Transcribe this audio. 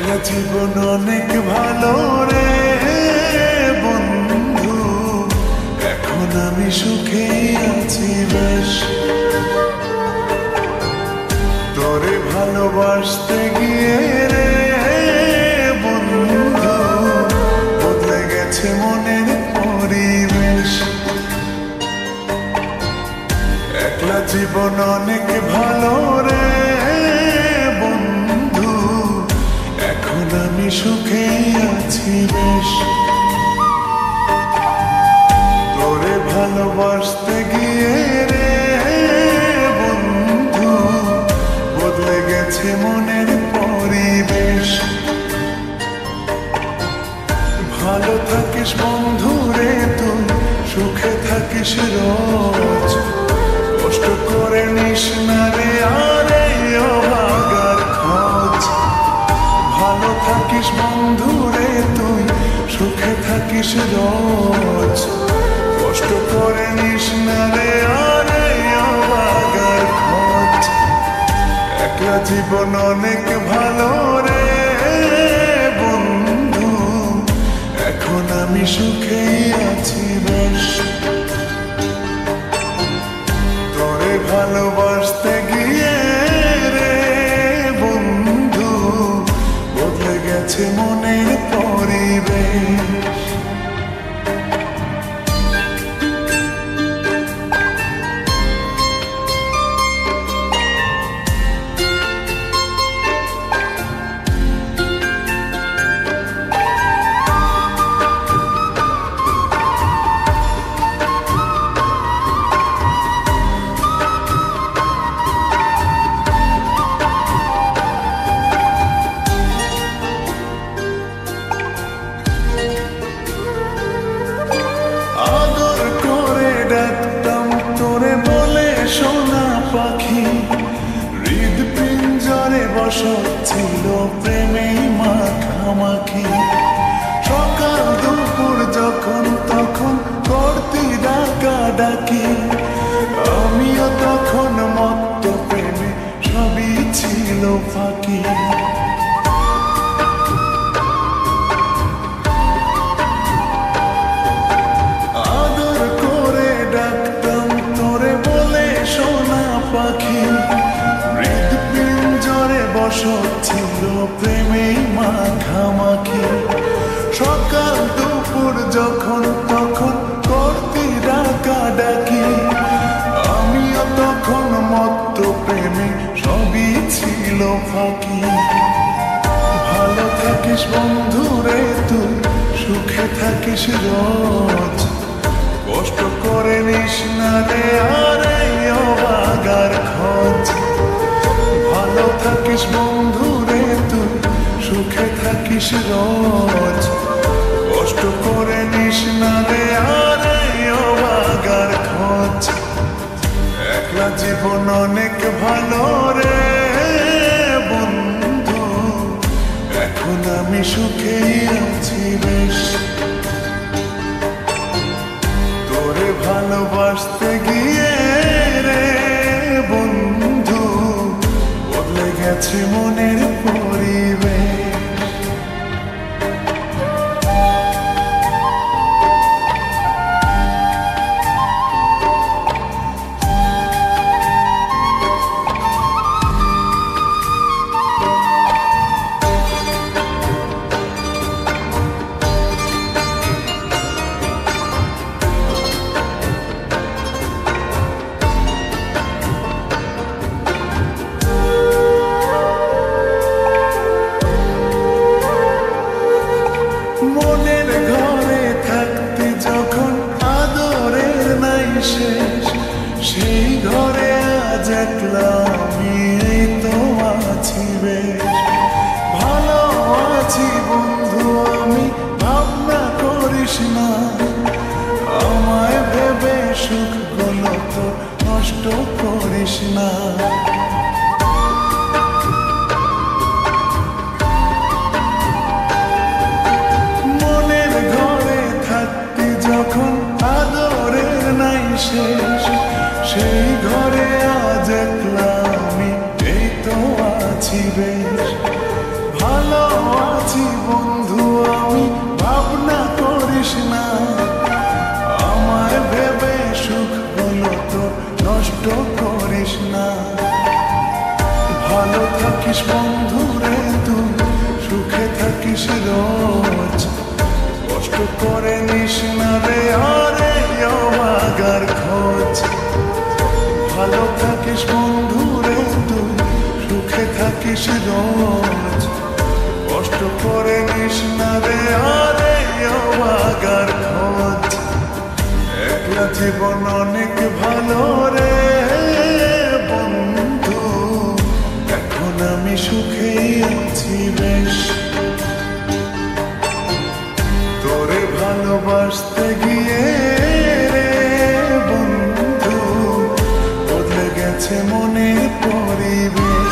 একলা জীবন অনেক ভালো রে বন্ধু, এখন আমি সুখেই আছি বেশ। তোরে ভালোবাসতে গিয়ে রে বন্ধু, বদলে গেছে মনের পরিবেশ। একলা জীবন অনেক ভালো রে বন্ধু, এখন আমি সুখেই আছি বেশ। তোরে ভালোবাসতে গিয়ে রে বন্ধু, বদলে গেছে মনের পরিবেশ। ভালো থাকিস বন্ধু রে তুই, সুখে থাকিস রোজ, কষ্ট করে নিস না রে আরে অভাগার খোঁজ। ভালো থাকিস বন্ধু রে তুই, সুখে থাকিস রোজ, কষ্ট করে নিস না রে আরে অভাগার খোঁজ। একলা জীবন অনেক ভালো রে বন্ধু, এখন আমি সুখেই আছি বেশ। তোরে ভালোবাসতে গিয়ে রে বন্ধু, বদলে গেছে মনের পরিবেশ। ছিল প্রেমেই মাখামাখি, সকাল দুপুর যখন তখন করতি ডাকাডাকি, আমিও তখন মত্ত প্রেমে সবই ছিল ফাঁকি। আদর করে ডাকতাম তোরে বলে সোনা পাখি, বসত ছিল প্রেমেই মাখামাখি, সকাল দুপুর যখন তখন করতি ডাকাডাকি, আমিও তখন মত্ত প্রেমে সবই ছিল ফাঁকি। ভালো থাকিস বন্ধু রে তুই, সুখে থাকিস রোজ, কষ্ট করে নিস না রে আরে অভাগার খোঁজ। ভালো থাকিস বন্ধু রে তুই, সুখে থাকিস রোজ, কষ্ট করে নিস না রে আরে অভাগার খোঁজ। একলা জীবন অনেক ভালো রে বন্ধু, এখন আমি সুখেই আছি বেশ। তোরে ভালোবাসতে গিয়ে রে বন্ধু, বদলে গেছে মনের পরিবেশ। মনের ঘরে থাকতে যখন আদরের নাই শেষ, সেই ঘরে আজ একলা আমি এই তো আছি বেশ। ভালো আছি বন্ধু আমি, ভাবনা করিস না, আমায় ভেবে সুখগুলো তো নষ্ট করিস না। যখন আদরের নাই শেষ, সেই ঘরে আজ একলা আমি এই তো আছি বেশ। ভালো আছি বন্ধু আমি, ভাবনা করিস না। আমায় ভেবে সুখগুলো তোর নষ্ট করিস না। ভালো থাকিস বন্ধু রে তুই, সুখে থাকিস রোজ, কষ্ট করে নিস না রে আরে অভাগার খোঁজ। ভালো থাকিস বন্ধু রে তুই, সুখে থাকিস রোজ, কষ্ট করে নিস না রে আরে অভাগার খোঁজ। একলা জীবন অনেক ভালো রে বন্ধু, এখন আমি সুখেই আছি বেশ। তোরে ভালোবাসতে গিয়ে রে বন্ধু, বদলে গেছে মনের পরিবেশ।